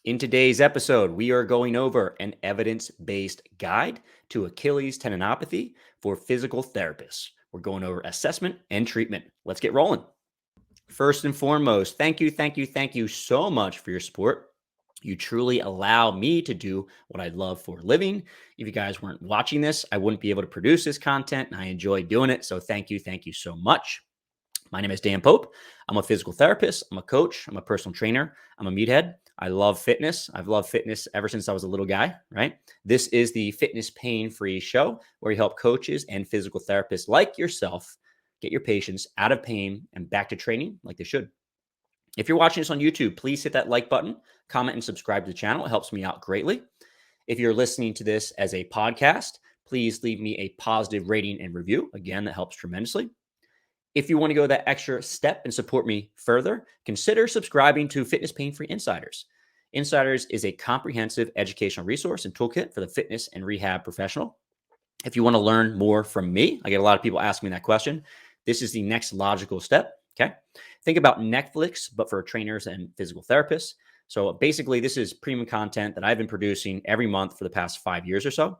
In today's episode, we are going over an evidence-based guide to Achilles tendinopathy for physical therapists. We're going over assessment and treatment. Let's get rolling. First and foremost, thank you so much for your support. You truly allow me to do what I love for a living. If you guys weren't watching this, I wouldn't be able to produce this content, and I enjoy doing it. So thank you so much. My name is Dan Pope. I'm a physical therapist. I'm a coach. I'm a personal trainer. I'm a meathead. I love fitness. I've loved fitness ever since I was a little guy, right? This is the Fitness Pain-Free Show where we help coaches and physical therapists like yourself get your patients out of pain and back to training like they should. If you're watching this on YouTube, please hit that like button, comment, and subscribe to the channel. It helps me out greatly. If you're listening to this as a podcast, please leave me a positive rating and review. Again, that helps tremendously. If you want to go that extra step and support me further, consider subscribing to Fitness Pain-Free Insiders. Insiders is a comprehensive educational resource and toolkit for the fitness and rehab professional. If you want to learn more from me, I get a lot of people asking me that question. This is the next logical step, okay? Think about Netflix, but for trainers and physical therapists. So basically, this is premium content that I've been producing every month for the past 5 years or so.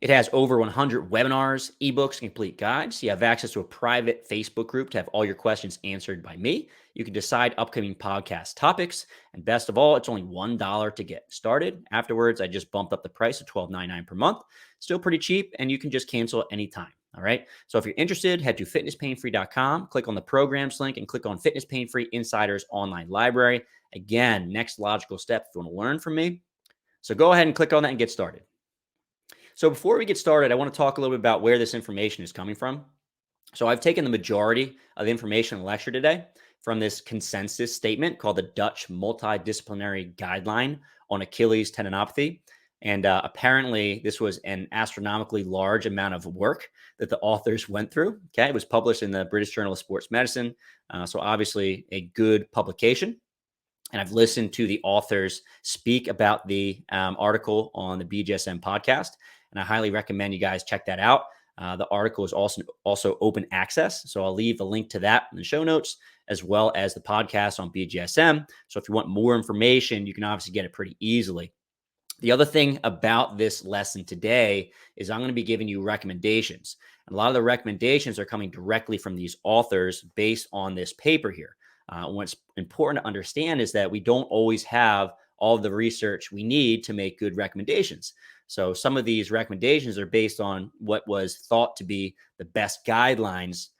It has over 100 webinars, ebooks, and complete guides. You have access to a private Facebook group to have all your questions answered by me. You can decide upcoming podcast topics. And best of all, it's only $1 to get started. Afterwards, I just bumped up the price to $12.99 per month. Still pretty cheap, and you can just cancel at any time. All right. So if you're interested, head to fitnesspainfree.com, click on the programs link, and click on Fitness Pain-Free Insiders Online Library. Again, next logical step if you want to learn from me. So go ahead and click on that and get started. So before we get started, I want to talk a little bit about where this information is coming from. So I've taken the majority of the information in the lecture today from this consensus statement called the Dutch Multidisciplinary Guideline on Achilles Tendinopathy. And apparently, this was an astronomically large amount of work that the authors went through. Okay, it was published in the British Journal of Sports Medicine. So obviously a good publication. And I've listened to the authors speak about the article on the BJSM podcast. And I highly recommend you guys check that out. The article is also open access. So I'll leave a link to that in the show notes, as well as the podcast on BJSM. So if you want more information, you can obviously get it pretty easily. The other thing about this lesson today is I'm going to be giving you recommendations. And a lot of the recommendations are coming directly from these authors based on this paper here. What's important to understand is that we don't always have all the research we need to make good recommendations. So some of these recommendations are based on what was thought to be the best guidelines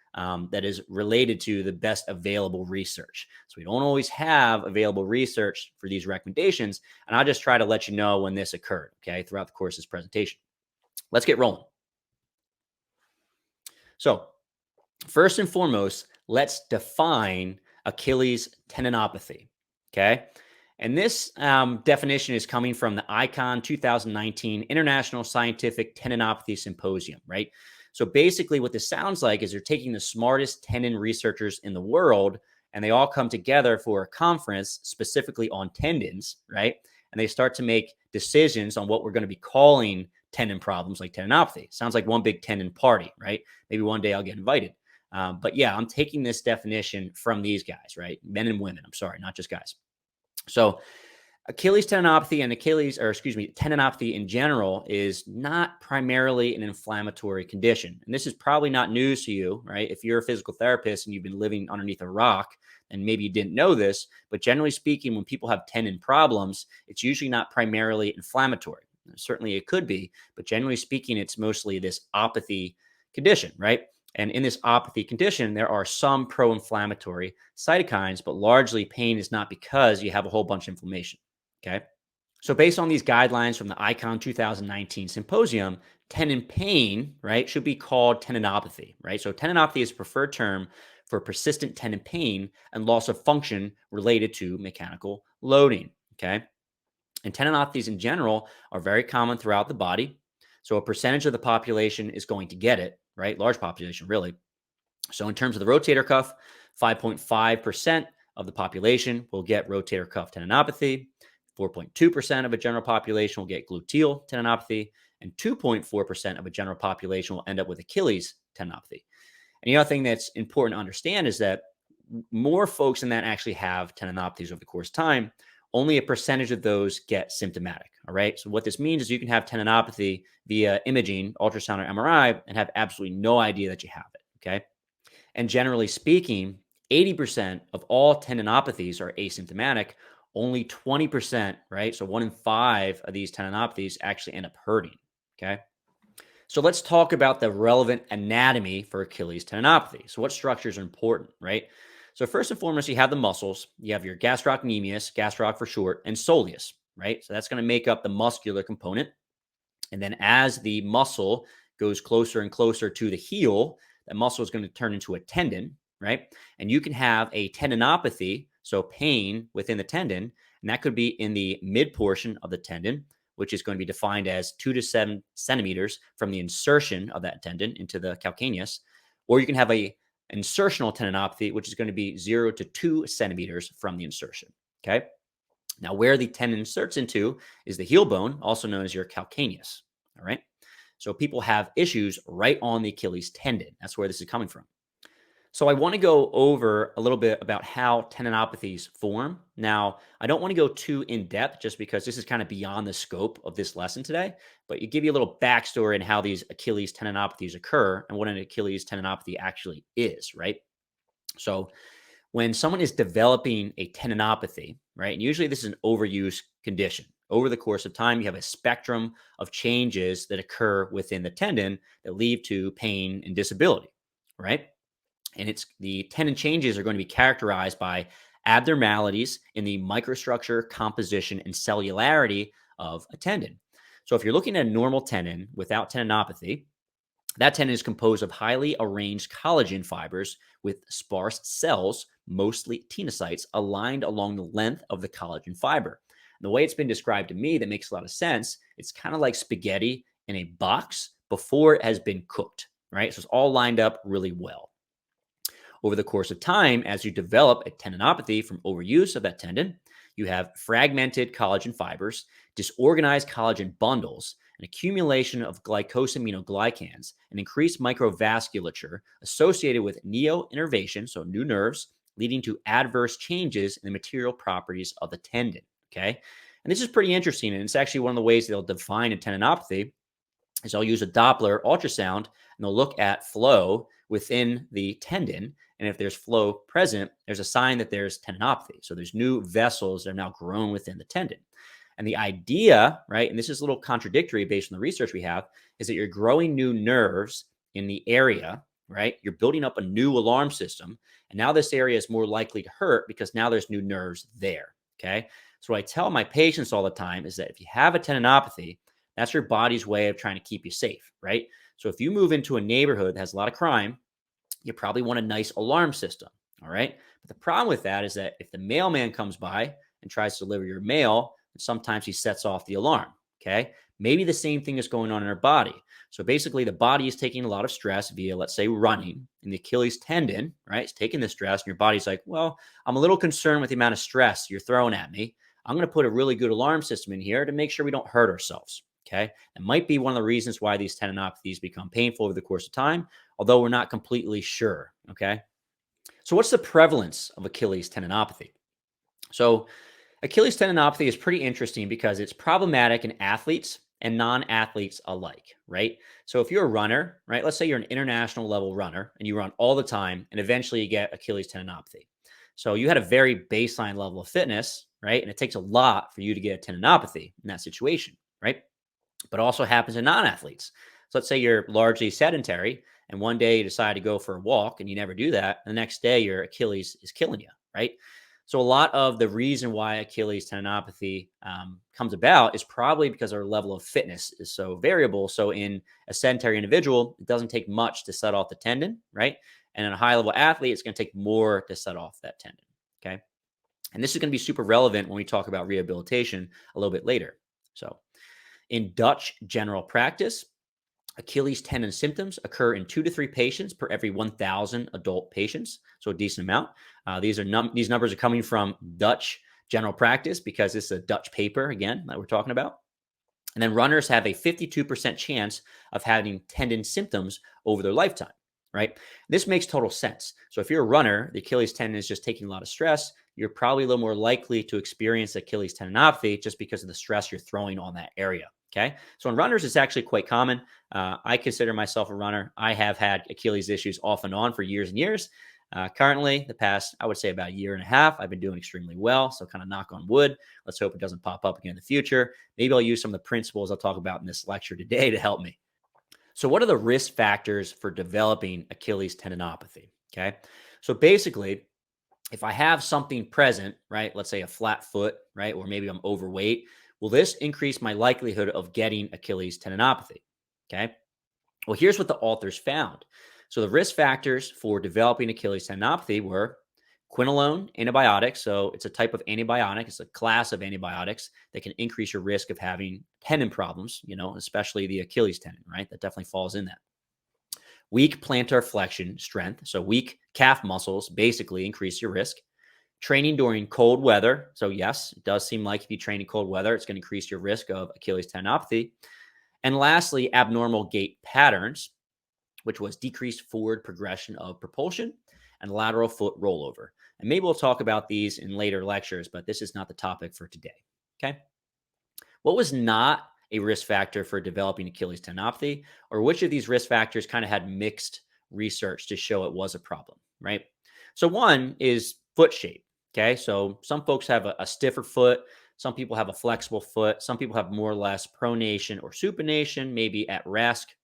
that is related to the best available research. So we don't always have available research for these recommendations. And I'll just try to let you know when this occurred, okay, throughout the course of this presentation. Let's get rolling. So first and foremost, let's define Achilles tendinopathy, okay? And this definition is coming from the ICON 2019 International Scientific Tendinopathy Symposium, right? So basically what this sounds like is they're taking the smartest tendon researchers in the world, and they all come together for a conference specifically on tendons, right? And they start to make decisions on what we're going to be calling tendon problems like tendinopathy. Sounds like one big tendon party, right? Maybe one day I'll get invited. But yeah, I'm taking this definition from these guys, right? Men and women, I'm sorry, not just guys. So Achilles tendinopathy and tendinopathy in general is not primarily an inflammatory condition. And this is probably not news to you, right? If you're a physical therapist and you've been living underneath a rock, and maybe you didn't know this, but generally speaking, when people have tendon problems, it's usually not primarily inflammatory. Certainly it could be, but generally speaking, it's mostly this apathy condition, right? And in this apathy condition, there are some pro-inflammatory cytokines, but largely pain is not because you have a whole bunch of inflammation, okay? So based on these guidelines from the ICON 2019 Symposium, tendon pain, right, should be called tendinopathy, right? So tendinopathy is a preferred term for persistent tendon pain and loss of function related to mechanical loading, okay? And tendinopathies in general are very common throughout the body. So a percentage of the population is going to get it, right? Large population, really. So in terms of the rotator cuff, 5.5% of the population will get rotator cuff tendinopathy. 4.2% of a general population will get gluteal tendinopathy, and 2.4% of a general population will end up with Achilles tendinopathy. And the other thing that's important to understand is that more folks than that actually have tendinopathies over the course of time. only a percentage of those get symptomatic. All right. So what this means is you can have tendinopathy via imaging, ultrasound, or MRI, and have absolutely no idea that you have it. Okay. And generally speaking, 80% of all tendinopathies are asymptomatic. Only 20%, right? So 1 in 5 of these tendinopathies actually end up hurting. Okay. So let's talk about the relevant anatomy for Achilles tendinopathy. So what structures are important, right? So first and foremost, you have the muscles. You have your gastrocnemius, gastroc for short, and soleus, right? So that's going to make up the muscular component. And then as the muscle goes closer and closer to the heel, that muscle is going to turn into a tendon, right? And you can have a tendinopathy, so pain within the tendon, and that could be in the mid portion of the tendon, which is going to be defined as 2 to 7 centimeters from the insertion of that tendon into the calcaneus. Or you can have a insertional tendinopathy, which is going to be 0 to 2 centimeters from the insertion. Okay. Now, where the tendon inserts into is the heel bone, also known as your calcaneus. All right. So people have issues right on the Achilles tendon. That's where this is coming from. So I want to go over a little bit about how tendinopathies form. Now, I don't want to go too in depth just because this is kind of beyond the scope of this lesson today, but you give you a little backstory on how these Achilles tendinopathies occur and what an Achilles tendinopathy actually is, right? So when someone is developing a tendinopathy, right, and usually this is an overuse condition. Over the course of time, you have a spectrum of changes that occur within the tendon that lead to pain and disability, right? And it's the tendon changes are going to be characterized by abnormalities in the microstructure, composition, and cellularity of a tendon. So if you're looking at a normal tendon without tendinopathy, that tendon is composed of highly arranged collagen fibers with sparse cells, mostly tenocytes, aligned along the length of the collagen fiber. And the way it's been described to me that makes a lot of sense, it's kind of like spaghetti in a box before it has been cooked, right? So it's all lined up really well. Over the course of time, as you develop a tendinopathy from overuse of that tendon, you have fragmented collagen fibers, disorganized collagen bundles, an accumulation of glycosaminoglycans, and increased microvasculature associated with neoinnervation, so new nerves, leading to adverse changes in the material properties of the tendon. Okay. And this is pretty interesting. And it's actually one of the ways they'll define a tendinopathy is I'll use a Doppler ultrasound and they'll look at flow within the tendon. And if there's flow present, there's a sign that there's tendinopathy. So there's new vessels that are now grown within the tendon. And the idea, right, and this is a little contradictory based on the research we have, is that you're growing new nerves in the area, right? You're building up a new alarm system. And now this area is more likely to hurt because now there's new nerves there. Okay. So what I tell my patients all the time is that if you have a tendinopathy, that's your body's way of trying to keep you safe, right? So if you move into a neighborhood that has a lot of crime, you probably want a nice alarm system, all right? But the problem with that is that if the mailman comes by and tries to deliver your mail, sometimes he sets off the alarm, okay? Maybe the same thing is going on in our body. So basically, the body is taking a lot of stress via, let's say, running, and the Achilles tendon, right, is taking the stress, and your body's like, well, I'm a little concerned with the amount of stress you're throwing at me. I'm going to put a really good alarm system in here to make sure we don't hurt ourselves. Okay. That might be one of the reasons why these tendinopathies become painful over the course of time, although we're not completely sure. Okay. So what's the prevalence of Achilles tendinopathy? So Achilles tendinopathy is pretty interesting because it's problematic in athletes and non-athletes alike, right? So if you're a runner, right, let's say you're an international level runner and you run all the time and eventually you get Achilles tendinopathy. So you had a very baseline level of fitness, right? And it takes a lot for you to get a tendinopathy in that situation, right? But also happens in non-athletes. So let's say you're largely sedentary and one day you decide to go for a walk and you never do that. And the next day your Achilles is killing you, right? So a lot of the reason why Achilles tendinopathy comes about is probably because our level of fitness is so variable. So in a sedentary individual, it doesn't take much to set off the tendon, right? And in a high level athlete, it's going to take more to set off that tendon, okay? And this is going to be super relevant when we talk about rehabilitation a little bit later. So in Dutch general practice, Achilles tendon symptoms occur in 2 to 3 patients per every 1,000 adult patients, so a decent amount. These numbers are coming from Dutch general practice because this is a Dutch paper, again, that we're talking about. And then runners have a 52% chance of having tendon symptoms over their lifetime, right? This makes total sense. So if you're a runner, the Achilles tendon is just taking a lot of stress, you're probably a little more likely to experience Achilles tendinopathy just because of the stress you're throwing on that area. Okay. So in runners, it's actually quite common. I consider myself a runner. I have had Achilles issues off and on for years and years. Currently, the past, I would say about a year and a half, I've been doing extremely well. So kind of knock on wood. Let's hope it doesn't pop up again in the future. Maybe I'll use some of the principles I'll talk about in this lecture today to help me. So what are the risk factors for developing Achilles tendinopathy? Okay. So basically, if I have something present, right, let's say a flat foot, right, or maybe I'm overweight, will this increase my likelihood of getting Achilles tendinopathy? Okay. Well, here's what the authors found. So the risk factors for developing Achilles tendinopathy were quinolone antibiotics. So it's a type of antibiotic. It's a class of antibiotics that can increase your risk of having tendon problems, especially the Achilles tendon, right? That definitely falls in that. Weak plantar flexion strength. So weak calf muscles basically increase your risk. Training during cold weather. So yes, it does seem like if you train in cold weather, it's going to increase your risk of Achilles tendinopathy. And lastly, abnormal gait patterns, which was decreased forward progression of propulsion and lateral foot rollover. And maybe we'll talk about these in later lectures, but this is not the topic for today. Okay. What was not a risk factor for developing Achilles tendinopathy, or which of these risk factors kind of had mixed research to show it was a problem, right? So one is foot shape. Okay. So some folks have a stiffer foot. Some people have a flexible foot. Some people have more or less pronation or supination, maybe at rest,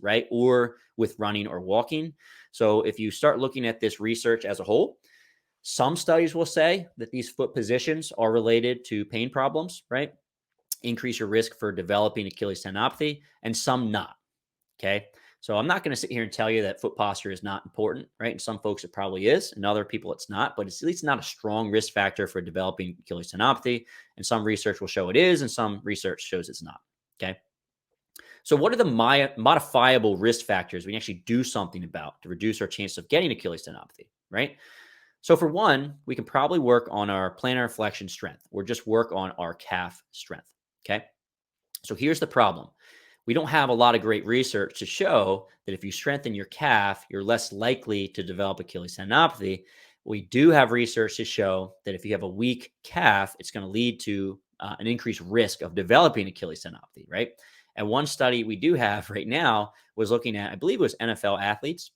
right? Or with running or walking. So if you start looking at this research as a whole, some studies will say that these foot positions are related to pain problems, right? Increase your risk for developing Achilles tendinopathy, and some not. Okay. So I'm not going to sit here and tell you that foot posture is not important, right? And some folks it probably is, and other people it's not, but it's at least not a strong risk factor for developing Achilles tendinopathy. And some research will show it is, and some research shows it's not. Okay. So what are the modifiable risk factors we can actually do something about to reduce our chance of getting Achilles tendinopathy, right? So for one, we can probably work on our plantar flexion strength or just work on our calf strength. Okay. So here's the problem. We don't have a lot of great research to show that if you strengthen your calf, you're less likely to develop Achilles tendinopathy. We do have research to show that if you have a weak calf, it's going to lead to an increased risk of developing Achilles tendinopathy, right? And one study we do have right now was looking at, I believe it was NFL athletes.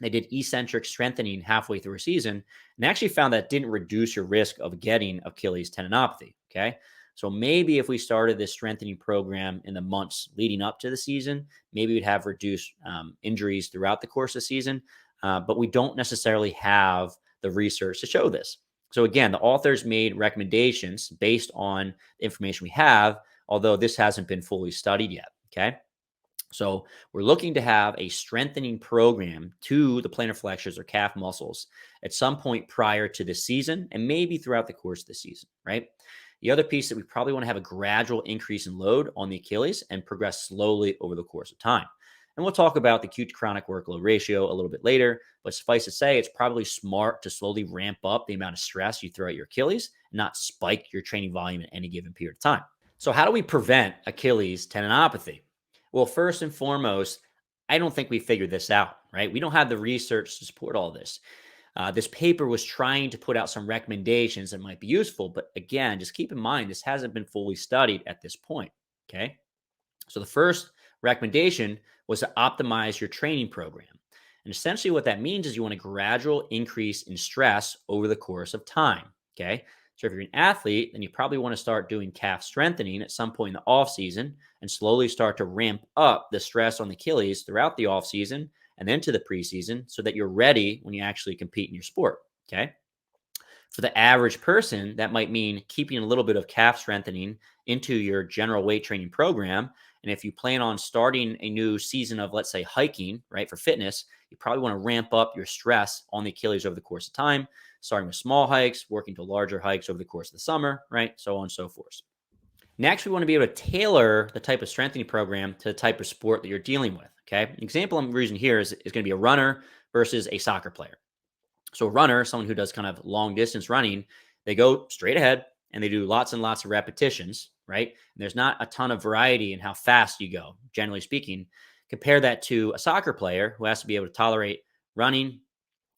They did eccentric strengthening halfway through a season and actually found that didn't reduce your risk of getting Achilles tendinopathy, okay? So maybe if we started this strengthening program in the months leading up to the season, maybe we'd have reduced injuries throughout the course of the season, but we don't necessarily have the research to show this. So again, the authors made recommendations based on the information we have, although this hasn't been fully studied yet, okay? So we're looking to have a strengthening program to the plantar flexors or calf muscles at some point prior to the season and maybe throughout the course of the season, right? The other piece that we probably want to have a gradual increase in load on the Achilles and progress slowly over the course of time. And we'll talk about the acute to chronic workload ratio a little bit later, but suffice to say, it's probably smart to slowly ramp up the amount of stress you throw at your Achilles and not spike your training volume at any given period of time. So how do we prevent Achilles tendinopathy? Well, first and foremost, I don't think we figured this out, right? We don't have the research to support all this. This paper was trying to put out some recommendations that might be useful, but again, just keep in mind, this hasn't been fully studied at this point, okay? So the first recommendation was to optimize your training program. And essentially what that means is you want a gradual increase in stress over the course of time, okay? So if you're an athlete, then you probably want to start doing calf strengthening at some point in the off season and slowly start to ramp up the stress on the Achilles throughout the off season and then to the preseason so that you're ready when you actually compete in your sport, okay? For the average person, that might mean keeping a little bit of calf strengthening into your general weight training program. And if you plan on starting a new season of, let's say, hiking, right, for fitness, you probably want to ramp up your stress on the Achilles over the course of time, starting with small hikes, working to larger hikes over the course of the summer, right, so on and so forth. Next, we want to be able to tailor the type of strengthening program to the type of sport that you're dealing with, okay? An example I'm using here is going to be a runner versus a soccer player. So a runner, someone who does kind of long distance running, they go straight ahead and they do lots and lots of repetitions, right? And there's not a ton of variety in how fast you go, generally speaking. Compare that to a soccer player who has to be able to tolerate running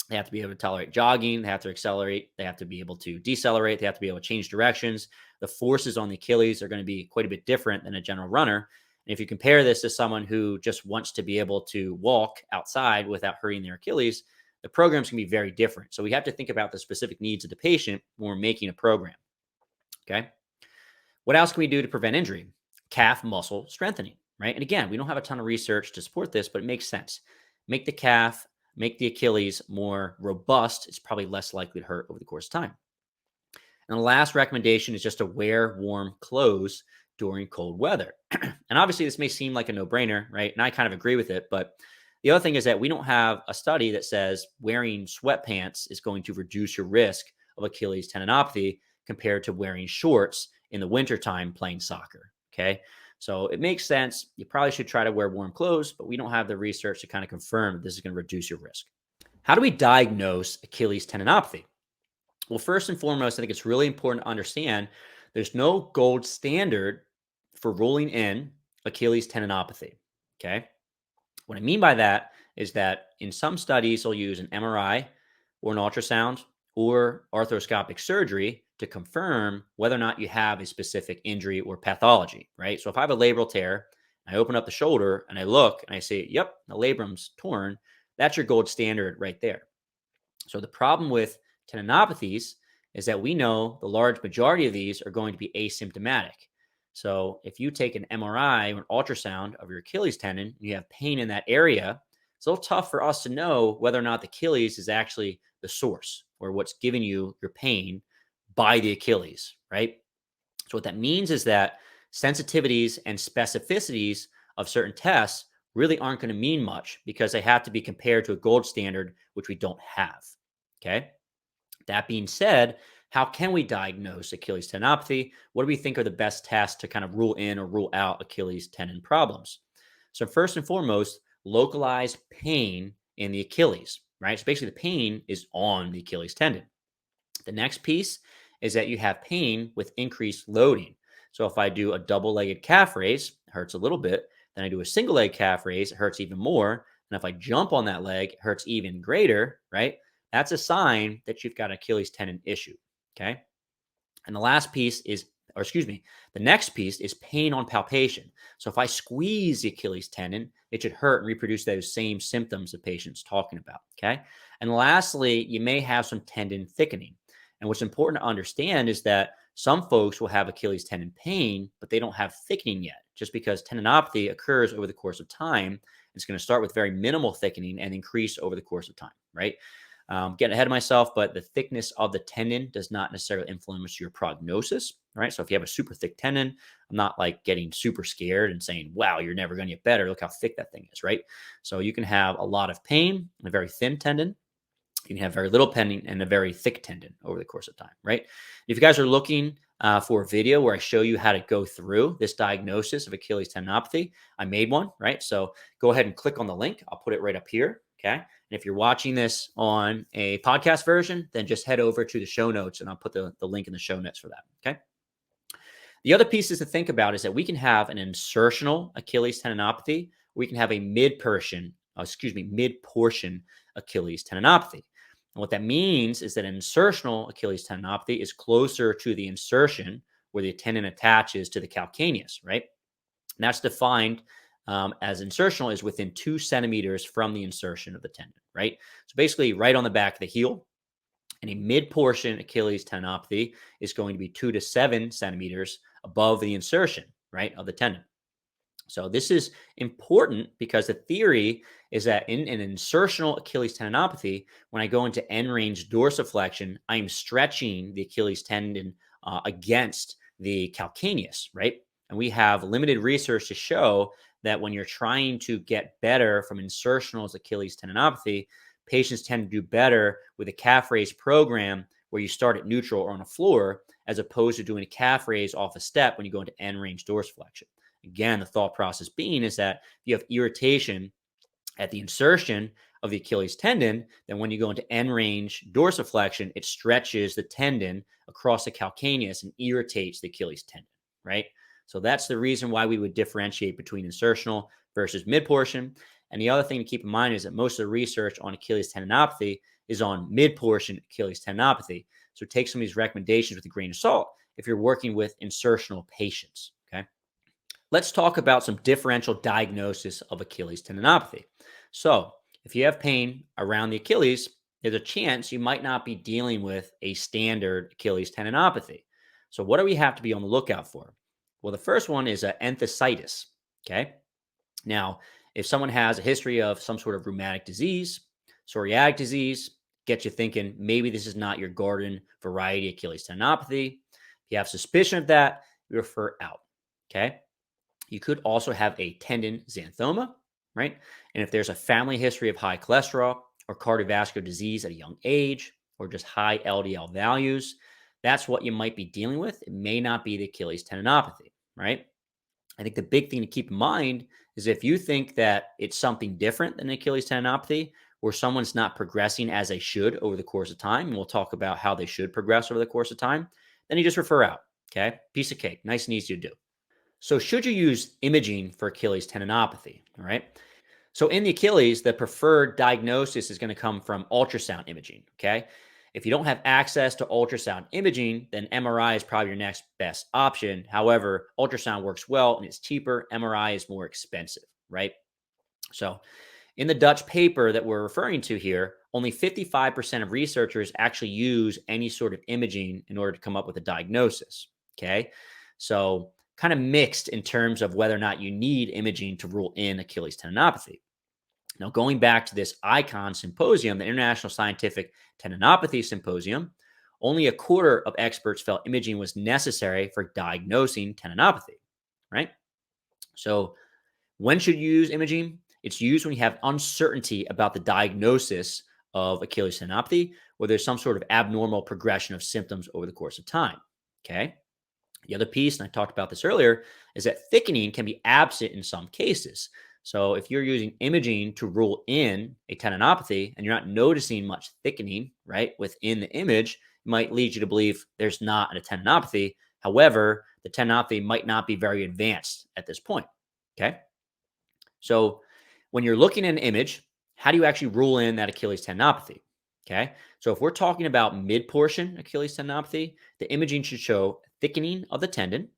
They have to be able to tolerate jogging. They have to accelerate. They have to be able to decelerate. They have to be able to change directions. The forces on the Achilles are going to be quite a bit different than a general runner. And if you compare this to someone who just wants to be able to walk outside without hurting their Achilles, the programs can be very different. So we have to think about the specific needs of the patient when we're making a program. Okay. What else can we do to prevent injury? Calf muscle strengthening, right? And again, we don't have a ton of research to support this, but it makes sense. Make the calf, make the Achilles more robust. It's probably less likely to hurt over the course of time. And the last recommendation is just to wear warm clothes during cold weather. And obviously, this may seem like a no-brainer, right? And I kind of agree with it. But the other thing is that we don't have a study that says wearing sweatpants is going to reduce your risk of Achilles tendinopathy compared to wearing shorts in the wintertime playing soccer. Okay. So it makes sense. You probably should try to wear warm clothes, but we don't have the research to kind of confirm that this is going to reduce your risk. How do we diagnose Achilles tendinopathy? Well, first and foremost, I think it's really important to understand there's no gold standard for ruling in Achilles tendinopathy. Okay. What I mean by that is that in some studies, they'll use an MRI or an ultrasound or arthroscopic surgery to confirm whether or not you have a specific injury or pathology, right? So if I have a labral tear, I open up the shoulder and I look and I say, yep, the labrum's torn, that's your gold standard right there. So the problem with tendinopathies is that we know the large majority of these are going to be asymptomatic. So if you take an MRI or an ultrasound of your Achilles tendon, and you have pain in that area, it's a little tough for us to know whether or not the Achilles is actually the source or what's giving you your pain by the Achilles, right? So what that means is that sensitivities and specificities of certain tests really aren't going to mean much because they have to be compared to a gold standard, which we don't have. Okay. That being said, how can we diagnose Achilles tendinopathy? What do we think are the best tests to kind of rule in or rule out Achilles tendon problems? So first and foremost, localized pain in the Achilles, right? So basically the pain is on the Achilles tendon. The next piece is that you have pain with increased loading. So if I do a double-legged calf raise, it hurts a little bit. Then I do a single-leg calf raise, it hurts even more. And if I jump on that leg, it hurts even greater, right? That's a sign that you've got an Achilles tendon issue, okay? And the last piece is, or excuse me, the next piece is pain on palpation. So if I squeeze the Achilles tendon, it should hurt and reproduce those same symptoms the patient's talking about, okay? And lastly, you may have some tendon thickening. And what's important to understand is that some folks will have Achilles tendon pain, but they don't have thickening yet, just because tendinopathy occurs over the course of time. It's going to start with very minimal thickening and increase over the course of time, right? Getting ahead of myself, but the thickness of the tendon does not necessarily influence your prognosis, right? So if you have a super thick tendon, I'm not like getting super scared and saying, wow, you're never going to get better. Look how thick that thing is, right? So you can have a lot of pain and a very thin tendon. You can have very little tendon and a very thick tendon over the course of time, right? If you guys are looking for a video where I show you how to go through this diagnosis of Achilles tendinopathy, I made one, right? So go ahead and click on the link. I'll put it right up here, okay? And if you're watching this on a podcast version, then just head over to the show notes and I'll put the link in the show notes for that, okay? The other pieces to think about is that we can have an insertional Achilles tendinopathy. We can have a mid-portion Achilles tendinopathy. And what that means is that an insertional Achilles tendinopathy is closer to the insertion where the tendon attaches to the calcaneus, right? And that's defined as insertional is within 2 centimeters from the insertion of the tendon, right? So basically right on the back of the heel. And a mid-portion Achilles tendinopathy is going to be 2 to 7 centimeters above the insertion, right, of the tendon. So this is important because the theory is that in an insertional Achilles tendinopathy, when I go into end range dorsiflexion, I am stretching the Achilles tendon against the calcaneus, right? And we have limited research to show that when you're trying to get better from insertional Achilles tendinopathy, patients tend to do better with a calf raise program where you start at neutral or on a floor, as opposed to doing a calf raise off a step when you go into end range dorsiflexion. Again, the thought process being is that if you have irritation at the insertion of the Achilles tendon, then when you go into end range dorsiflexion, it stretches the tendon across the calcaneus and irritates the Achilles tendon, right? So that's the reason why we would differentiate between insertional versus mid portion. And the other thing to keep in mind is that most of the research on Achilles tendinopathy is on mid-portion Achilles tendinopathy. So take some of these recommendations with a grain of salt if you're working with insertional patients, okay? Let's talk about some differential diagnosis of Achilles tendinopathy. So if you have pain around the Achilles, there's a chance you might not be dealing with a standard Achilles tendinopathy. So what do we have to be on the lookout for? Well, the first one is enthesitis, okay? Now, if someone has a history of some sort of rheumatic disease, psoriatic disease, get you thinking maybe this is not your garden variety Achilles tendinopathy. If you have suspicion of that, you refer out, okay? You could also have a tendon xanthoma, right? And if there's a family history of high cholesterol or cardiovascular disease at a young age, or just high LDL values, that's what you might be dealing with. It may not be the Achilles tendinopathy, right? I think the big thing to keep in mind is if you think that it's something different than Achilles tendinopathy, or someone's not progressing as they should over the course of time, and we'll talk about how they should progress over the course of time, then you just refer out, okay? Piece of cake, nice and easy to do. So should you use imaging for Achilles tendinopathy, all right? So in the Achilles, the preferred diagnosis is going to come from ultrasound imaging, okay? If you don't have access to ultrasound imaging, then MRI is probably your next best option. However, ultrasound works well and it's cheaper. MRI is more expensive, right? So in the Dutch paper that we're referring to here, only 55% of researchers actually use any sort of imaging in order to come up with a diagnosis, okay? So kind of mixed in terms of whether or not you need imaging to rule in Achilles tendinopathy. Now, going back to this ICON symposium, the International Scientific Tendinopathy Symposium, only a quarter of experts felt imaging was necessary for diagnosing tendinopathy, right? So when should you use imaging? It's used when you have uncertainty about the diagnosis of Achilles tendinopathy, or there's some sort of abnormal progression of symptoms over the course of time, okay? The other piece, and I talked about this earlier, is that thickening can be absent in some cases. So if you're using imaging to rule in a tendinopathy and you're not noticing much thickening, right, within the image, it might lead you to believe there's not a tendinopathy. However, the tendinopathy might not be very advanced at this point, okay? So when you're looking at an image, how do you actually rule in that Achilles tendinopathy? Okay. So if we're talking about mid-portion Achilles tendinopathy, the imaging should show thickening of the tendon. It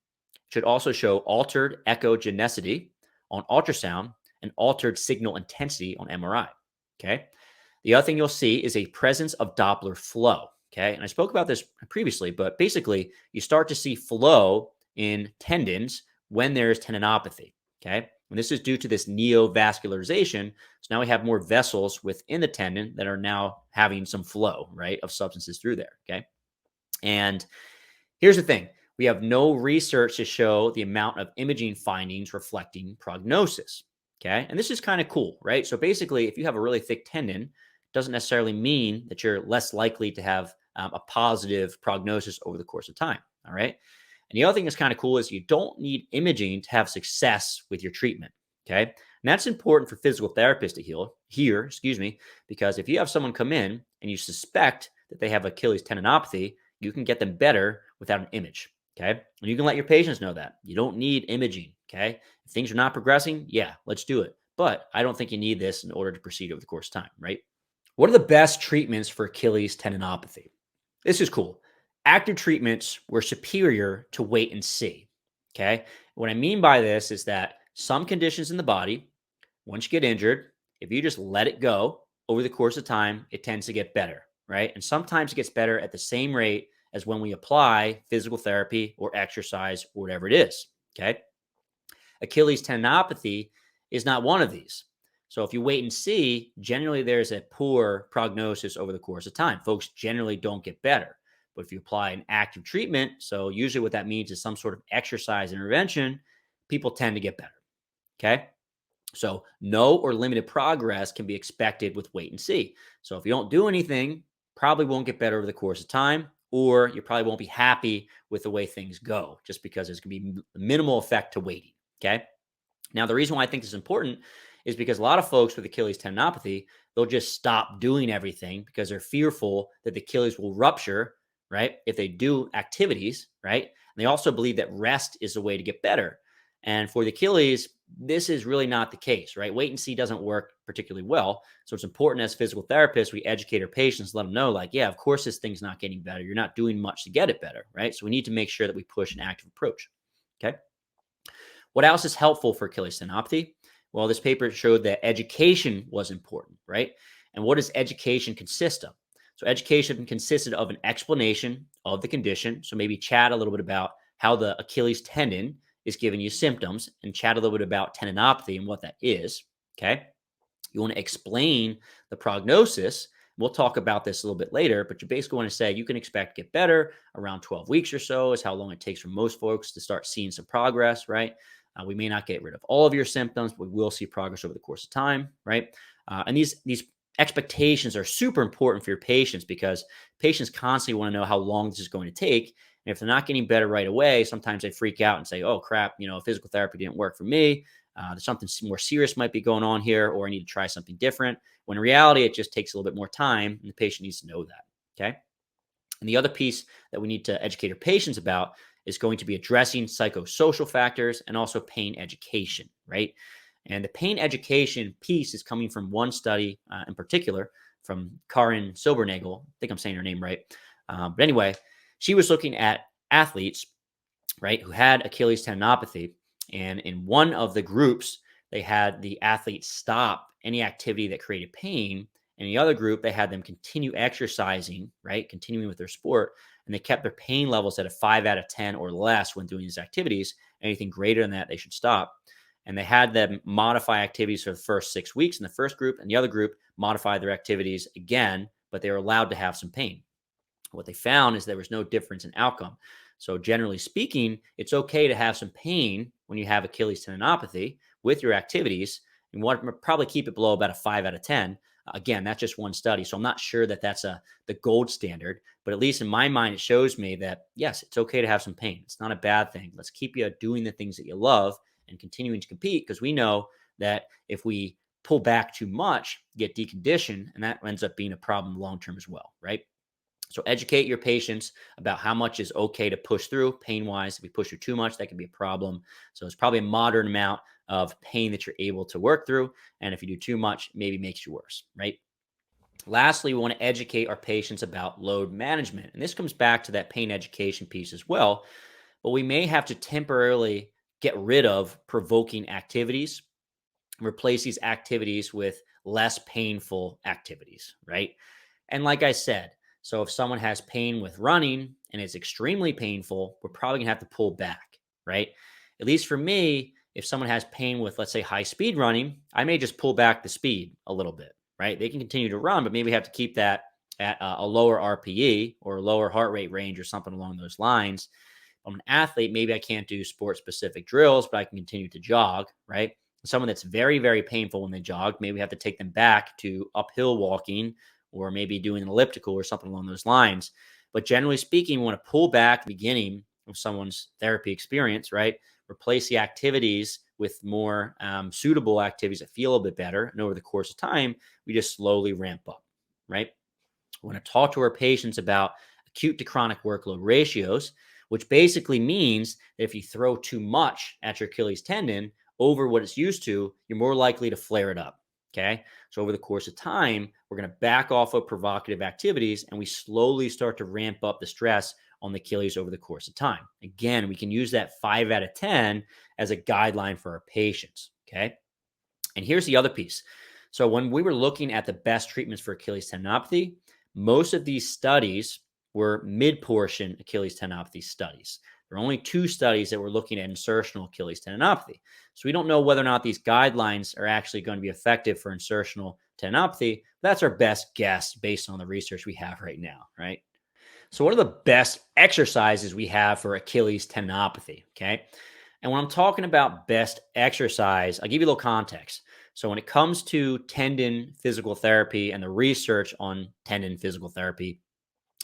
should also show altered echogenicity on ultrasound and altered signal intensity on MRI. Okay. The other thing you'll see is a presence of Doppler flow. Okay. And I spoke about this previously, but basically you start to see flow in tendons when there's tendinopathy. Okay. And this is due to this neovascularization. So now we have more vessels within the tendon that are now having some flow, right, of substances through there. Okay. And here's the thing. We have no research to show the amount of imaging findings reflecting prognosis. Okay. And this is kind of cool, right? So basically, if you have a really thick tendon, it doesn't necessarily mean that you're less likely to have a positive prognosis over the course of time. All right. And the other thing that's kind of cool is you don't need imaging to have success with your treatment. Okay. And that's important for physical therapists to hear, because if you have someone come in and you suspect that they have Achilles tendinopathy, you can get them better without an image. Okay. And you can let your patients know that you don't need imaging. Okay. If things are not progressing, yeah, let's do it. But I don't think you need this in order to proceed over the course of time, right? What are the best treatments for Achilles tendinopathy? This is cool. Active treatments were superior to wait and see. Okay. What I mean by this is that some conditions in the body, once you get injured, if you just let it go over the course of time, it tends to get better, right? And sometimes it gets better at the same rate as when we apply physical therapy or exercise or whatever it is. Okay. Achilles tendinopathy is not one of these. So if you wait and see, generally there's a poor prognosis over the course of time. Folks generally don't get better. But if you apply an active treatment, so usually what that means is some sort of exercise intervention, people tend to get better. Okay. So no or limited progress can be expected with wait and see. So if you don't do anything, probably won't get better over the course of time, or you probably won't be happy with the way things go just because there's going to be minimal effect to waiting. Okay. Now, the reason why I think this is important is because a lot of folks with Achilles tendinopathy, they'll just stop doing everything because they're fearful that the Achilles will rupture, right? If they do activities, right? And they also believe that rest is a way to get better. And for the Achilles, this is really not the case, right? Wait and see doesn't work particularly well. So it's important as physical therapists, we educate our patients, let them know, like, yeah, of course, this thing's not getting better. You're not doing much to get it better, right? So we need to make sure that we push an active approach. Okay. What else is helpful for Achilles tendinopathy? Well, this paper showed that education was important, right? And what does education consist of? So education consisted of an explanation of the condition. So maybe chat a little bit about how the Achilles tendon is giving you symptoms and chat a little bit about tendinopathy and what that is. Okay. You want to explain the prognosis. We'll talk about this a little bit later, but you basically want to say you can expect to get better around 12 weeks or so is how long it takes for most folks to start seeing some progress, right? We may not get rid of all of your symptoms, but we will see progress over the course of time, right? And these expectations are super important for your patients because patients constantly want to know how long this is going to take. And if they're not getting better right away, sometimes they freak out and say, oh, crap, physical therapy didn't work for me. There's something more serious might be going on here, or I need to try something different. When in reality, it just takes a little bit more time, and the patient needs to know that, okay? And the other piece that we need to educate our patients about is going to be addressing psychosocial factors and also pain education, right? And the pain education piece is coming from one study in particular from Karin Silbernagel. I think I'm saying her name right. But anyway, she was looking at athletes, right, who had Achilles tendinopathy. And in one of the groups, they had the athletes stop any activity that created pain. In the other group, they had them continue exercising, right, continuing with their sport. And they kept their pain levels at a 5 out of 10 or less when doing these activities. Anything greater than that, they should stop. And they had them modify activities for the first 6 weeks in the first group, and the other group modified their activities again, but they were allowed to have some pain. What they found is there was no difference in outcome. So generally speaking, it's okay to have some pain when you have Achilles tendinopathy with your activities. You want to probably keep it below about a 5 out of 10. Again, that's just one study. So I'm not sure that that's the gold standard, but at least in my mind, it shows me that, yes, it's okay to have some pain. It's not a bad thing. Let's keep you doing the things that you love and continuing to compete, because we know that if we pull back too much, get deconditioned, and that ends up being a problem long-term as well, right? So educate your patients about how much is okay to push through pain-wise. If you push through too much, that can be a problem. So it's probably a moderate amount of pain that you're able to work through. And if you do too much, maybe makes you worse, right? Lastly, we want to educate our patients about load management. And this comes back to that pain education piece as well. But we may have to temporarily get rid of provoking activities, replace these activities with less painful activities, right? And like I said, so if someone has pain with running and it's extremely painful, we're probably gonna have to pull back, right? At least for me, if someone has pain with, let's say, high speed running, I may just pull back the speed a little bit, right? They can continue to run, but maybe have to keep that at a lower RPE or a lower heart rate range or something along those lines. If I'm an athlete, maybe I can't do sport specific drills, but I can continue to jog, right? Someone that's very, very painful when they jog, maybe we have to take them back to uphill walking or maybe doing an elliptical or something along those lines. But generally speaking, we want to pull back the beginning of someone's therapy experience, right? Replace the activities with more suitable activities that feel a bit better. And over the course of time, we just slowly ramp up, right? We want to talk to our patients about acute to chronic workload ratios, which basically means that if you throw too much at your Achilles tendon over what it's used to, you're more likely to flare it up. Okay. So over the course of time, we're going to back off of provocative activities and we slowly start to ramp up the stress on the Achilles over the course of time. Again, we can use that 5 out of 10 as a guideline for our patients. Okay. And here's the other piece. So when we were looking at the best treatments for Achilles tendinopathy, most of these studies were mid-portion Achilles tendinopathy studies. There are only 2 studies that were looking at insertional Achilles tendinopathy. So we don't know whether or not these guidelines are actually going to be effective for insertional tendinopathy. That's our best guess based on the research we have right now, right? So what are the best exercises we have for Achilles tendinopathy, okay? And when I'm talking about best exercise, I'll give you a little context. So when it comes to tendon physical therapy and the research on tendon physical therapy,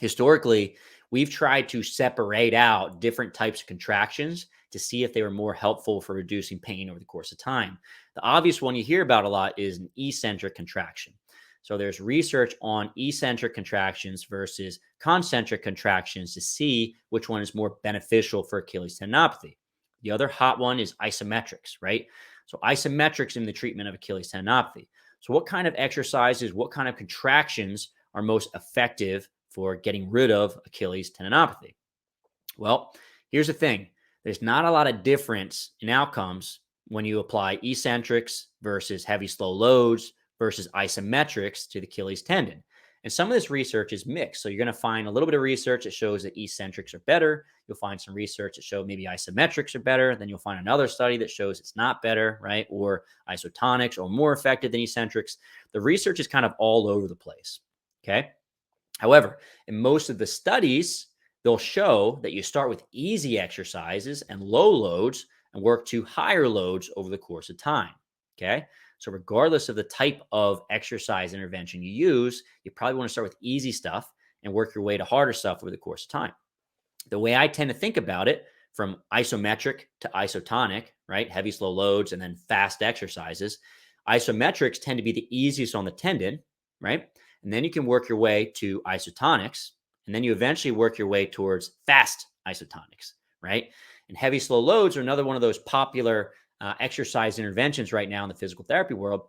historically, we've tried to separate out different types of contractions to see if they were more helpful for reducing pain over the course of time. The obvious one you hear about a lot is an eccentric contraction. So there's research on eccentric contractions versus concentric contractions to see which one is more beneficial for Achilles tendinopathy. The other hot one is isometrics, right? So isometrics in the treatment of Achilles tendinopathy. So what kind of exercises, what kind of contractions are most effective for getting rid of Achilles tendinopathy? Well, here's the thing. There's not a lot of difference in outcomes when you apply eccentrics versus heavy slow loads versus isometrics to the Achilles tendon. And some of this research is mixed. So you're going to find a little bit of research that shows that eccentrics are better. You'll find some research that show maybe isometrics are better. Then you'll find another study that shows it's not better, right? Or isotonics or more effective than eccentrics. The research is kind of all over the place. Okay. However, in most of the studies, they'll show that you start with easy exercises and low loads and work to higher loads over the course of time. Okay. So, regardless of the type of exercise intervention you use, you probably want to start with easy stuff and work your way to harder stuff over the course of time. The way I tend to think about it, from isometric to isotonic, right? Heavy, slow loads and then fast exercises. Isometrics tend to be the easiest on the tendon, right? And then you can work your way to isotonics, and then you eventually work your way towards fast isotonics, right? And heavy, slow loads are another one of those popular exercise interventions right now in the physical therapy world.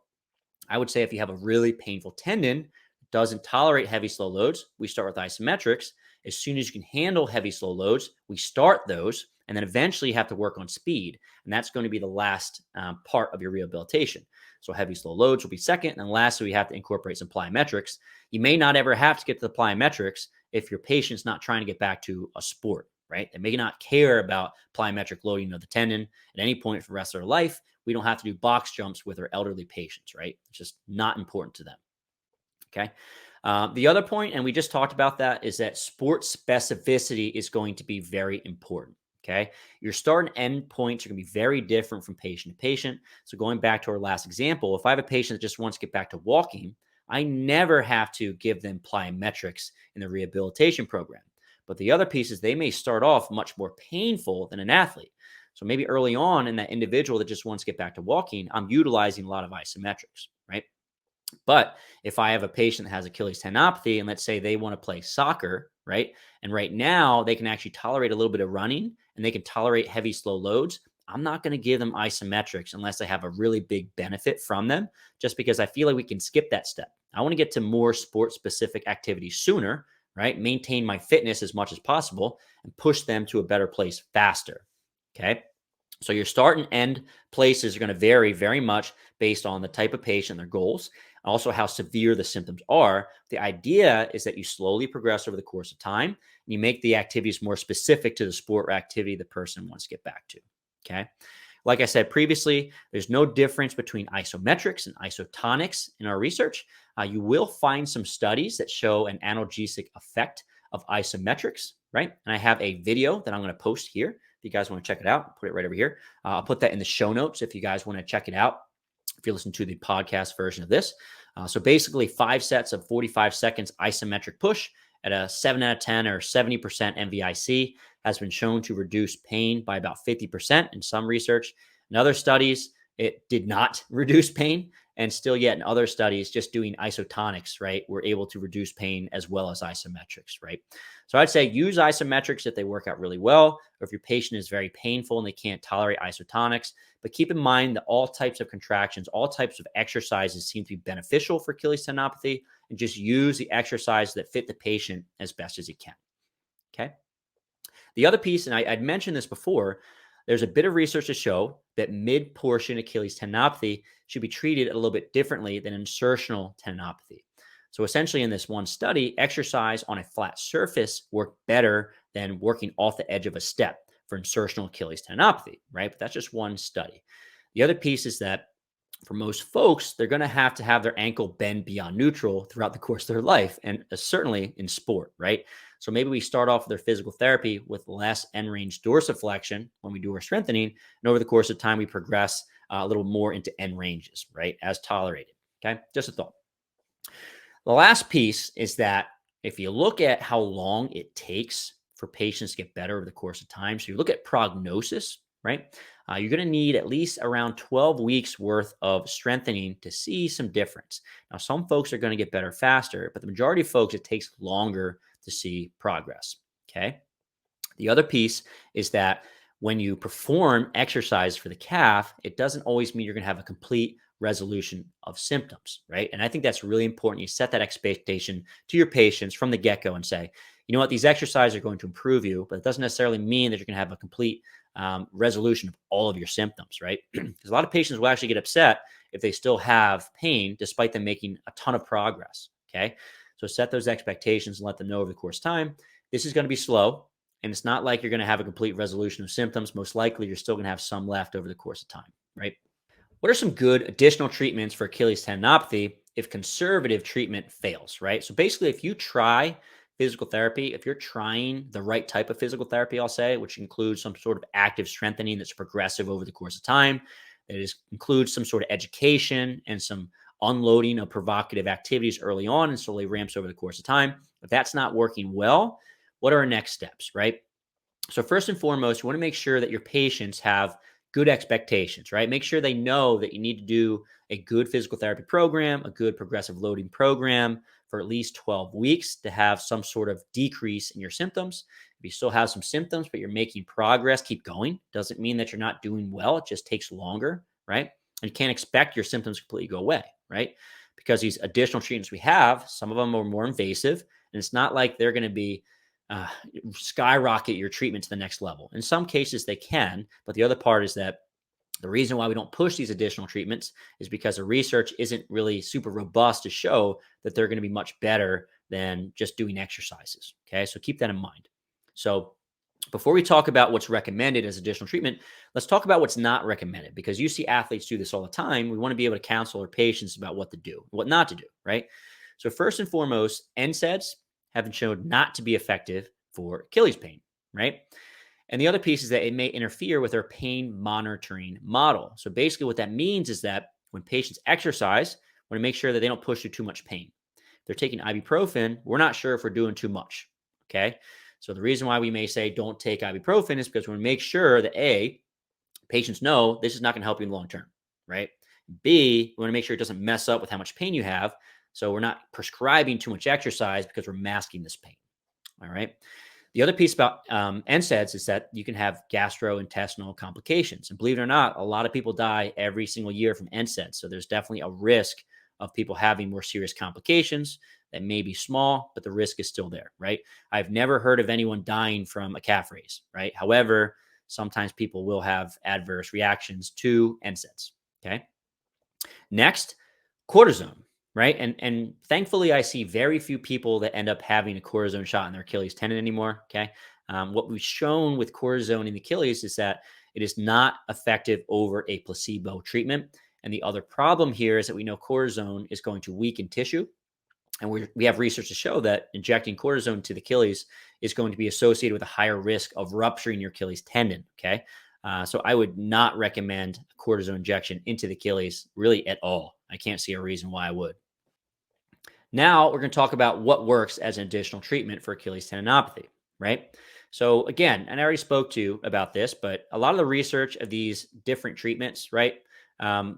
I would say if you have a really painful tendon that doesn't tolerate heavy, slow loads, we start with isometrics. As soon as you can handle heavy, slow loads, we start those, and then eventually you have to work on speed. And that's going to be the last part of your rehabilitation. So heavy, slow loads will be second. And then lastly, we have to incorporate some plyometrics. You may not ever have to get to the plyometrics if your patient's not trying to get back to a sport, right? They may not care about plyometric loading of the tendon at any point for the rest of their life. We don't have to do box jumps with our elderly patients, right? It's just not important to them. Okay. The other point, and we just talked about that, is that sport specificity is going to be very important. Okay. Your start and end points are going to be very different from patient to patient. So, going back to our last example, if I have a patient that just wants to get back to walking, I never have to give them plyometrics in the rehabilitation program. But the other piece is they may start off much more painful than an athlete. So, maybe early on in that individual that just wants to get back to walking, I'm utilizing a lot of isometrics, right? But if I have a patient that has Achilles tendinopathy and let's say they want to play soccer, right? And right now they can actually tolerate a little bit of running and they can tolerate heavy, slow loads. I'm not going to give them isometrics unless I have a really big benefit from them, just because I feel like we can skip that step. I want to get to more sport specific activities sooner, right? Maintain my fitness as much as possible and push them to a better place faster. Okay. So your start and end places are going to vary very much based on the type of patient, their goals, and also how severe the symptoms are. The idea is that you slowly progress over the course of time and you make the activities more specific to the sport or activity the person wants to get back to. Okay. Like I said previously, there's no difference between isometrics and isotonics in our research. You will find some studies that show an analgesic effect of isometrics, right? And I have a video that I'm going to post here. If you guys want to check it out, put it right over here. I'll put that in the show notes if you guys want to check it out, if you listen to the podcast version of this. So basically 5 sets of 45 seconds isometric push at a 7 out of 10 or 70% MVIC has been shown to reduce pain by about 50% in some research. In other studies, it did not reduce pain. And still yet in other studies, just doing isotonics, right, we're able to reduce pain as well as isometrics, right? So I'd say use isometrics if they work out really well, or if your patient is very painful and they can't tolerate isotonics. But keep in mind that all types of contractions, all types of exercises seem to be beneficial for Achilles tendinopathy, and just use the exercise that fit the patient as best as you can. Okay. The other piece, and I'd mentioned this before, there's a bit of research to show that mid-portion Achilles tendinopathy should be treated a little bit differently than insertional tendinopathy. So essentially in this one study, exercise on a flat surface worked better than working off the edge of a step for insertional Achilles tendinopathy, right? But that's just one study. The other piece is that for most folks, they're going to have their ankle bend beyond neutral throughout the course of their life, and certainly in sport, right? So maybe we start off with their physical therapy with less end range dorsiflexion when we do our strengthening, and over the course of time, we progress a little more into end ranges, right, as tolerated. Okay, just a thought. The last piece is that if you look at how long it takes for patients to get better over the course of time, so you look at prognosis, right? You're going to need at least around 12 weeks worth of strengthening to see some difference. Now, some folks are going to get better faster, but the majority of folks, it takes longer to see progress. Okay. The other piece is that when you perform exercise for the calf, it doesn't always mean you're going to have a complete resolution of symptoms, right? And I think that's really important. You set that expectation to your patients from the get go and say, you know what, these exercises are going to improve you, but it doesn't necessarily mean that you're going to have a complete resolution of all of your symptoms, right? Because a lot of patients will actually get upset if they still have pain despite them making a ton of progress. Okay. So set those expectations and let them know over the course of time. This is going to be slow. And it's not like you're going to have a complete resolution of symptoms. Most likely, you're still going to have some left over the course of time, right? What are some good additional treatments for Achilles tendinopathy if conservative treatment fails, right? So basically, if you try physical therapy, if you're trying the right type of physical therapy, I'll say, which includes some sort of active strengthening that's progressive over the course of time, includes some sort of education and some unloading of provocative activities early on and slowly ramps over the course of time. If that's not working well, what are our next steps, right? So first and foremost, you want to make sure that your patients have good expectations, right? Make sure they know that you need to do a good physical therapy program, a good progressive loading program for at least 12 weeks to have some sort of decrease in your symptoms. If you still have some symptoms, but you're making progress, keep going. Doesn't mean that you're not doing well. It just takes longer, right? And you can't expect your symptoms to completely go away, right? Because these additional treatments we have, some of them are more invasive, and it's not like they're going to be uh, skyrocket your treatment to the next level. In some cases, they can, but the other part is that the reason why we don't push these additional treatments is because the research isn't really super robust to show that they're going to be much better than just doing exercises. Okay, so keep that in mind. So before we talk about what's recommended as additional treatment, let's talk about what's not recommended, because you see athletes do this all the time. We want to be able to counsel our patients about what to do, what not to do, right? So first and foremost, NSAIDs have been shown not to be effective for Achilles pain, right? And the other piece is that it may interfere with our pain monitoring model. So basically what that means is that when patients exercise, we want to make sure that they don't push through too much pain. If they're taking ibuprofen, we're not sure if we're doing too much, okay? So the reason why we may say don't take ibuprofen is because we want to make sure that A, patients know this is not going to help you in the long term, right? B, we want to make sure it doesn't mess up with how much pain you have. So we're not prescribing too much exercise because we're masking this pain, all right? The other piece about NSAIDs is that you can have gastrointestinal complications. And believe it or not, a lot of people die every single year from NSAIDs. So there's definitely a risk of people having more serious complications that may be small, but the risk is still there, right? I've never heard of anyone dying from a calf raise, right? However, sometimes people will have adverse reactions to NSAIDs, okay? Next, cortisone, right? And thankfully, I see very few people that end up having a cortisone shot in their Achilles tendon anymore. Okay, what we've shown with cortisone in the Achilles is that it is not effective over a placebo treatment. And the other problem here is that we know cortisone is going to weaken tissue. And we have research to show that injecting cortisone to the Achilles is going to be associated with a higher risk of rupturing your Achilles tendon. Okay. So I would not recommend cortisone injection into the Achilles really at all. I can't see a reason why I would. Now we're going to talk about what works as an additional treatment for Achilles tendinopathy, right? So again, and I already spoke to you about this, but a lot of the research of these different treatments, right?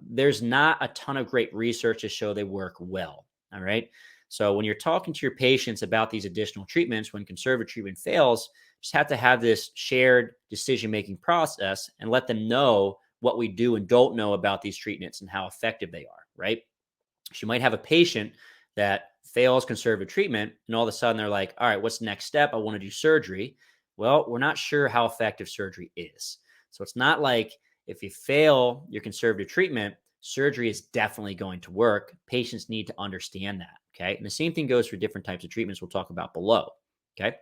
There's not a ton of great research to show they work well. All right. So when you're talking to your patients about these additional treatments, when conservative treatment fails, just have to have this shared decision-making process and let them know what we do and don't know about these treatments and how effective they are, right? So you might have a patient that fails conservative treatment, and all of a sudden they're like, all right, what's the next step? I want to do surgery. Well, we're not sure how effective surgery is. So it's not like if you fail your conservative treatment, surgery is definitely going to work. Patients need to understand that. Okay. And the same thing goes for different types of treatments we'll talk about below. Okay.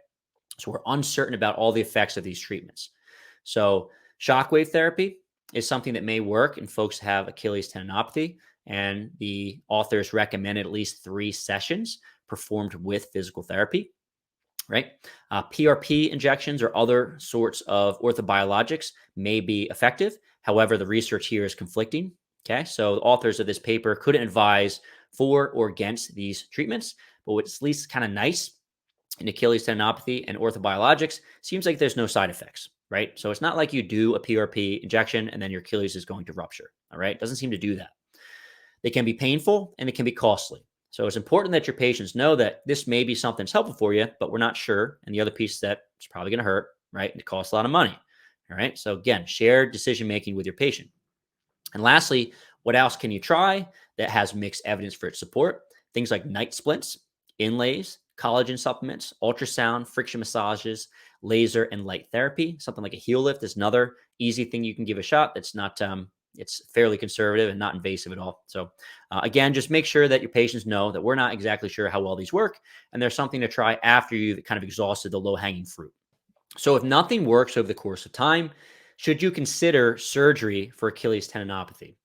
So we're uncertain about all the effects of these treatments. So shockwave therapy is something that may work in folks who have Achilles tendinopathy. And the authors recommended at least 3 sessions performed with physical therapy, right? PRP injections or other sorts of orthobiologics may be effective. However, the research here is conflicting. Okay, so the authors of this paper couldn't advise for or against these treatments, but what's at least kind of nice in Achilles tendinopathy and orthobiologics seems like there's no side effects, right? So it's not like you do a PRP injection and then your Achilles is going to rupture, all right? It doesn't seem to do that. They can be painful and it can be costly. So it's important that your patients know that this may be something that's helpful for you, but we're not sure. And the other piece that it's probably going to hurt, right? It costs a lot of money, All right. So again, shared decision making with your patient. And lastly, what else can you try that has mixed evidence for its support? Things like night splints, inlays, collagen supplements, ultrasound, friction massages, laser, and light therapy. Something like a heel lift is another easy thing you can give a shot. That's not, it's fairly conservative and not invasive at all. So, again, just make sure that your patients know that we're not exactly sure how well these work, and there's something to try after you've kind of exhausted the low hanging fruit. So, if nothing works over the course of time, should you consider surgery for Achilles tendinopathy?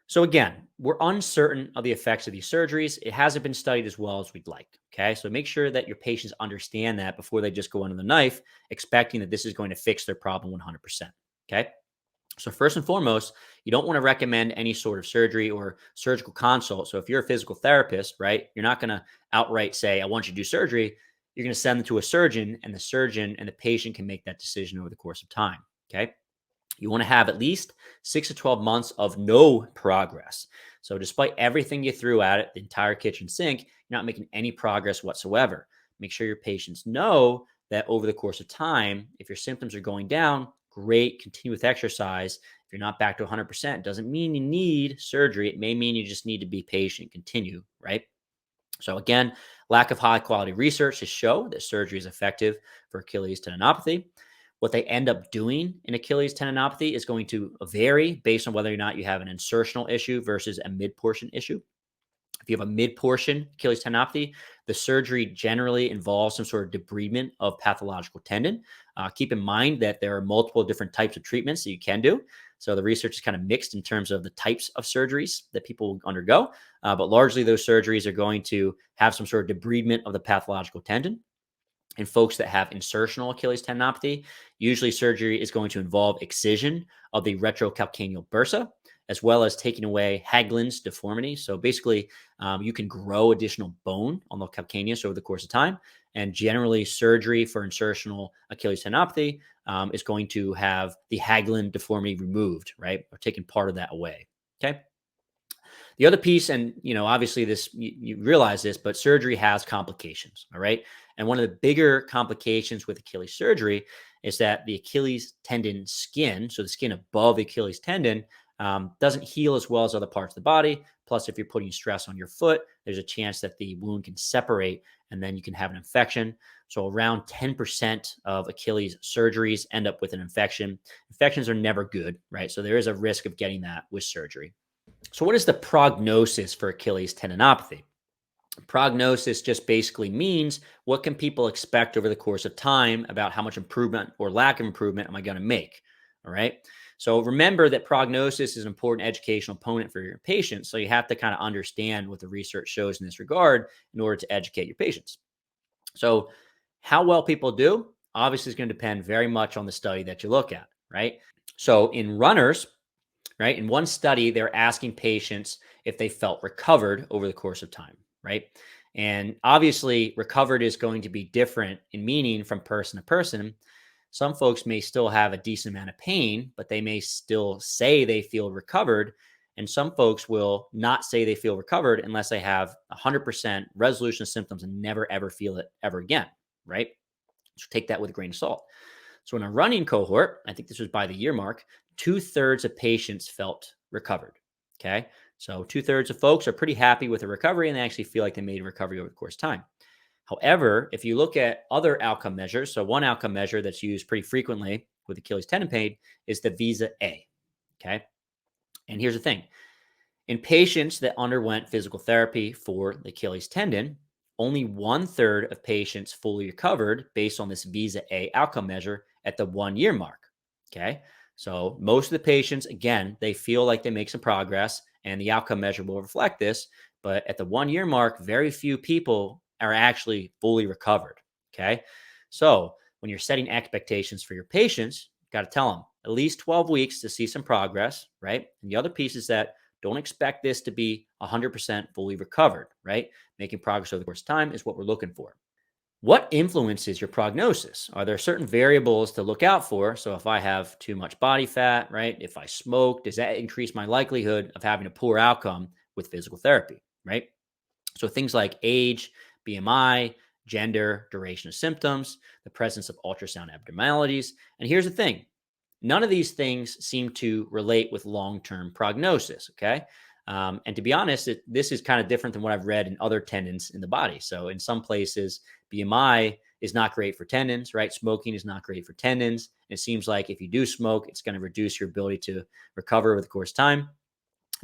So again, we're uncertain of the effects of these surgeries. It hasn't been studied as well as we'd like. Okay. So make sure that your patients understand that before they just go under the knife, expecting that this is going to fix their problem 100%. Okay. So first and foremost, you don't want to recommend any sort of surgery or surgical consult. So if you're a physical therapist, right, you're not going to outright say, I want you to do surgery. You're going to send them to a surgeon, and the surgeon and the patient can make that decision over the course of time. Okay. You want to have at least 6 to 12 months of no progress. So, despite everything you threw at it, the entire kitchen sink, you're not making any progress whatsoever. Make sure your patients know that over the course of time, if your symptoms are going down, great, continue with exercise. If you're not back to 100%, it doesn't mean you need surgery. It may mean you just need to be patient, continue, right? So again, lack of high quality research to show that surgery is effective for Achilles tendinopathy. What they end up doing in Achilles tendinopathy is going to vary based on whether or not you have an insertional issue versus a mid portion issue. If you have a mid portion Achilles tendinopathy, the surgery generally involves some sort of debridement of pathological tendon. Keep in mind that there are multiple different types of treatments that you can do. So the research is kind of mixed in terms of the types of surgeries that people undergo. But largely, those surgeries are going to have some sort of debridement of the pathological tendon. In folks that have insertional Achilles tendinopathy, usually surgery is going to involve excision of the retrocalcaneal bursa, as well as taking away Haglund's deformity. So basically, you can grow additional bone on the calcaneus over the course of time. And generally, surgery for insertional Achilles tendinopathy is going to have the Haglund deformity removed, right? Or taking part of that away. Okay. The other piece, and obviously this you realize this, but surgery has complications. All right. And one of the bigger complications with Achilles surgery is that the Achilles tendon skin, so the skin above the Achilles tendon, doesn't heal as well as other parts of the body. Plus, if you're putting stress on your foot, there's a chance that the wound can separate and then you can have an infection. So, around 10% of Achilles surgeries end up with an infection. Infections are never good, right? So, there is a risk of getting that with surgery. So, what is the prognosis for Achilles tendinopathy? Prognosis just basically means what can people expect over the course of time about how much improvement or lack of improvement am I going to make? All right. So remember that prognosis is an important educational component for your patients. So you have to kind of understand what the research shows in this regard in order to educate your patients. So how well people do obviously is going to depend very much on the study that you look at, right? So in runners, right, in one study, they're asking patients if they felt recovered over the course of time, right? And obviously, recovered is going to be different in meaning from person to person. Some folks may still have a decent amount of pain, but they may still say they feel recovered. And some folks will not say they feel recovered unless they have 100% resolution of symptoms and never, ever feel it ever again, right? So take that with a grain of salt. So in a running cohort, I think this was by the year mark, 2/3 of patients felt recovered. Okay. So 2/3 of folks are pretty happy with the recovery and they actually feel like they made a recovery over the course of time. However, if you look at other outcome measures, so one outcome measure that's used pretty frequently with Achilles tendon pain is the VISA A. Okay. And here's the thing. In patients that underwent physical therapy for the Achilles tendon, only 1/3 of patients fully recovered based on this VISA A outcome measure at the 1 year mark. Okay. So most of the patients, again, they feel like they make some progress and the outcome measure will reflect this. But at the 1 year mark, very few people are actually fully recovered. Okay. So when you're setting expectations for your patients, you got to tell them at least 12 weeks to see some progress, right? And the other piece is that don't expect this to be 100% fully recovered, right? Making progress over the course of time is what we're looking for. What influences your prognosis? Are there certain variables to look out for? So if I have too much body fat, right? If I smoke, does that increase my likelihood of having a poor outcome with physical therapy, right? So things like age, BMI, gender, duration of symptoms, the presence of ultrasound abnormalities. And here's the thing. None of these things seem to relate with long-term prognosis, okay? And to be honest, this is kind of different than what I've read in other tendons in the body. So in some places, BMI is not great for tendons, right? Smoking is not great for tendons. It seems like if you do smoke, it's going to reduce your ability to recover over the course of time.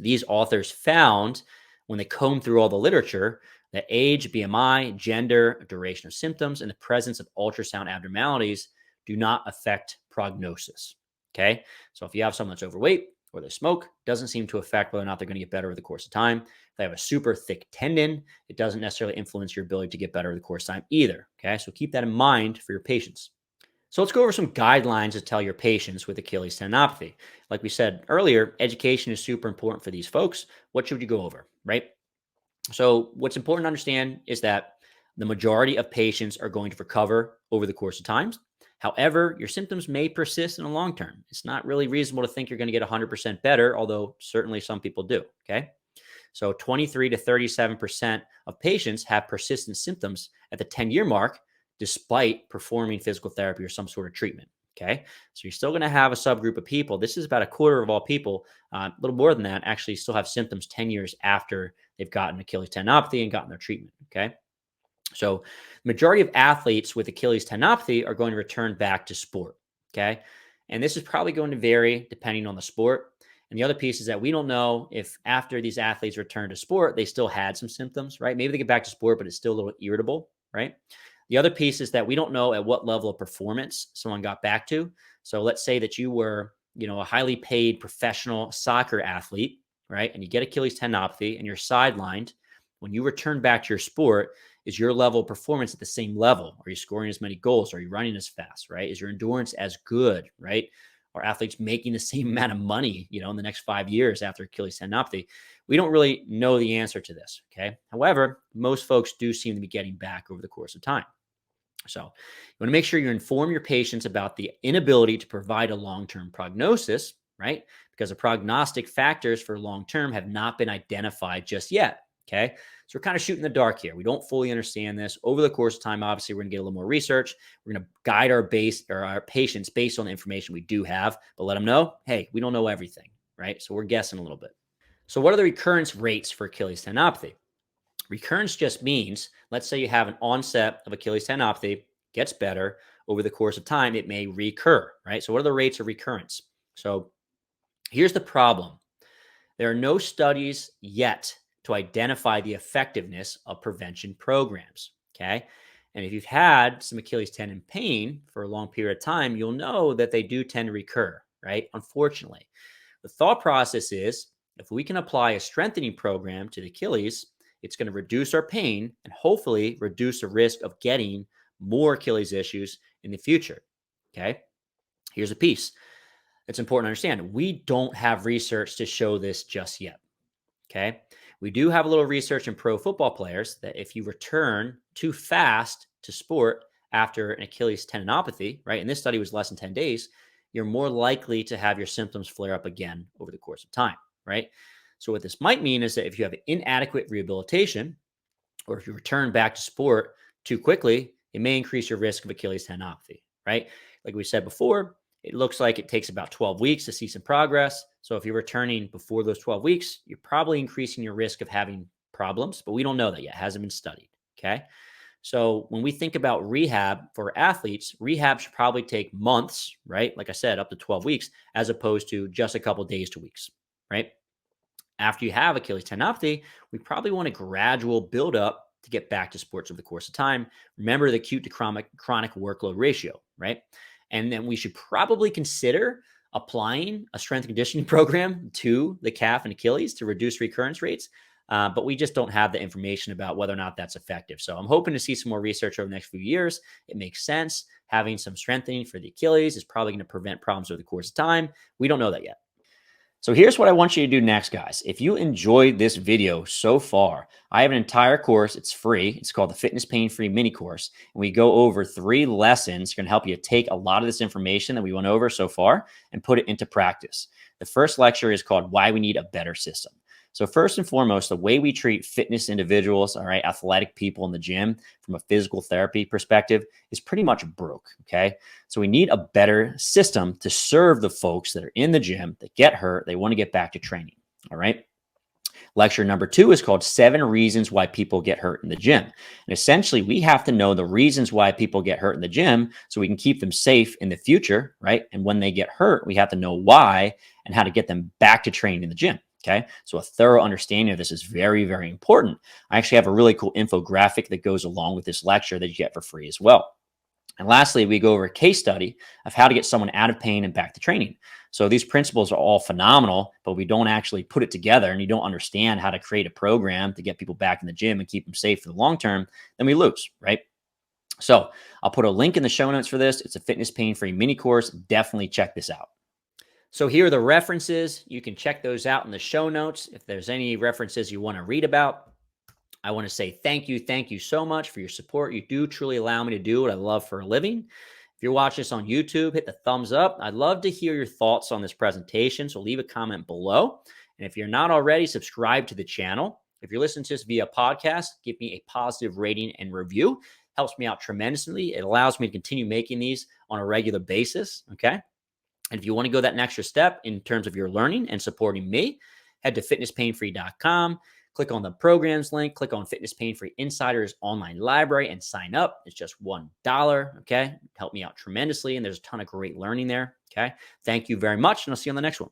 These authors found, when they combed through all the literature, that age, BMI, gender, duration of symptoms, and the presence of ultrasound abnormalities do not affect prognosis. Okay. So if you have someone that's overweight or they smoke, doesn't seem to affect whether or not they're going to get better over the course of time. If they have a super thick tendon, it doesn't necessarily influence your ability to get better over the course of time either. Okay. So keep that in mind for your patients. So let's go over some guidelines to tell your patients with Achilles tendinopathy. Like we said earlier, education is super important for these folks. What should you go over, right? So what's important to understand is that the majority of patients are going to recover over the course of time. However, your symptoms may persist in the long term. It's not really reasonable to think you're going to get 100% better, although certainly some people do, okay? So 23 to 37% of patients have persistent symptoms at the 10-year mark, despite performing physical therapy or some sort of treatment. Okay. So you're still going to have a subgroup of people. This is about a quarter of all people, a little more than that, actually still have symptoms 10 years after they've gotten Achilles tendinopathy and gotten their treatment. Okay. So majority of athletes with Achilles tendinopathy are going to return back to sport. Okay. And this is probably going to vary depending on the sport. And the other piece is that we don't know if after these athletes return to sport, they still had some symptoms, right? Maybe they get back to sport, but it's still a little irritable, right? The other piece is that we don't know at what level of performance someone got back to. So let's say that you were, a highly paid professional soccer athlete, right? And you get Achilles tendinopathy and you're sidelined. When you return back to your sport, is your level of performance at the same level? Are you scoring as many goals? Are you running as fast, right? Is your endurance as good, right? Are athletes making the same amount of money, in the next 5 years after Achilles tendinopathy? We don't really know the answer to this, okay? However, most folks do seem to be getting back over the course of time. So you want to make sure you inform your patients about the inability to provide a long-term prognosis, right? Because the prognostic factors for long-term have not been identified just yet, okay? So we're kind of shooting in the dark here. We don't fully understand this. Over the course of time, obviously, we're going to get a little more research. We're going to guide our patients based on the information we do have, but let them know, hey, we don't know everything, right? So we're guessing a little bit. So what are the recurrence rates for Achilles tendinopathy? Recurrence just means, let's say you have an onset of Achilles tendinopathy, gets better over the course of time, it may recur, right? So what are the rates of recurrence? So here's the problem. There are no studies yet to identify the effectiveness of prevention programs, okay? And if you've had some Achilles tendon pain for a long period of time, you'll know that they do tend to recur, right? Unfortunately. The thought process is, if we can apply a strengthening program to the Achilles, it's going to reduce our pain and hopefully reduce the risk of getting more Achilles issues in the future. Okay. Here's a piece that's important to understand. We don't have research to show this just yet. Okay. We do have a little research in pro football players that if you return too fast to sport after an Achilles tendinopathy, right? And this study was less than 10 days, you're more likely to have your symptoms flare up again over the course of time, right? So what this might mean is that if you have inadequate rehabilitation, or if you return back to sport too quickly, it may increase your risk of Achilles tendinopathy, right? Like we said before, it looks like it takes about 12 weeks to see some progress. So if you're returning before those 12 weeks, you're probably increasing your risk of having problems, but we don't know that yet. It hasn't been studied, okay? So when we think about rehab for athletes, rehab should probably take months, right? Like I said, up to 12 weeks, as opposed to just a couple days to weeks, right? After you have Achilles tendinopathy, we probably want a gradual build up to get back to sports over the course of time. Remember the acute to chronic workload ratio, right? And then we should probably consider applying a strength and conditioning program to the calf and Achilles to reduce recurrence rates. But we just don't have the information about whether or not that's effective. So I'm hoping to see some more research over the next few years. It makes sense. Having some strengthening for the Achilles is probably going to prevent problems over the course of time. We don't know that yet. So here's what I want you to do next, guys. If you enjoyed this video so far, I have an entire course. It's free. It's called the Fitness Pain Free Mini Course. And we go over 3 lessons going to help you take a lot of this information that we went over so far and put it into practice. The first lecture is called Why We Need a Better System. So first and foremost, the way we treat fitness individuals, all right, athletic people in the gym from a physical therapy perspective is pretty much broke, okay? So we need a better system to serve the folks that are in the gym that get hurt, they want to get back to training, all right? Lecture number 2 is called 7 Reasons Why People Get Hurt in the Gym. And essentially, we have to know the reasons why people get hurt in the gym so we can keep them safe in the future, right? And when they get hurt, we have to know why and how to get them back to training in the gym. Okay. So a thorough understanding of this is very, very important. I actually have a really cool infographic that goes along with this lecture that you get for free as well. And lastly, we go over a case study of how to get someone out of pain and back to training. So these principles are all phenomenal, but we don't actually put it together and you don't understand how to create a program to get people back in the gym and keep them safe for the long term, then we lose, right? So I'll put a link in the show notes for this. It's a fitness pain-free mini course. Definitely check this out. So here are the references. You can check those out in the show notes. If there's any references you want to read about, I want to say thank you so much for your support. You do truly allow me to do what I love for a living. If you're watching this on YouTube, hit the thumbs up. I'd love to hear your thoughts on this presentation, so leave a comment below. And if you're not already, subscribe to the channel. If you're listening to this via podcast, give me a positive rating and review. Helps me out tremendously. It allows me to continue making these on a regular basis, okay? And if you want to go that extra step in terms of your learning and supporting me, head to fitnesspainfree.com. Click on the programs link, click on Fitness Pain Free Insiders online library and sign up. It's just $1, okay? Help me out tremendously, and there's a ton of great learning there, okay? Thank you very much, and I'll see you on the next one.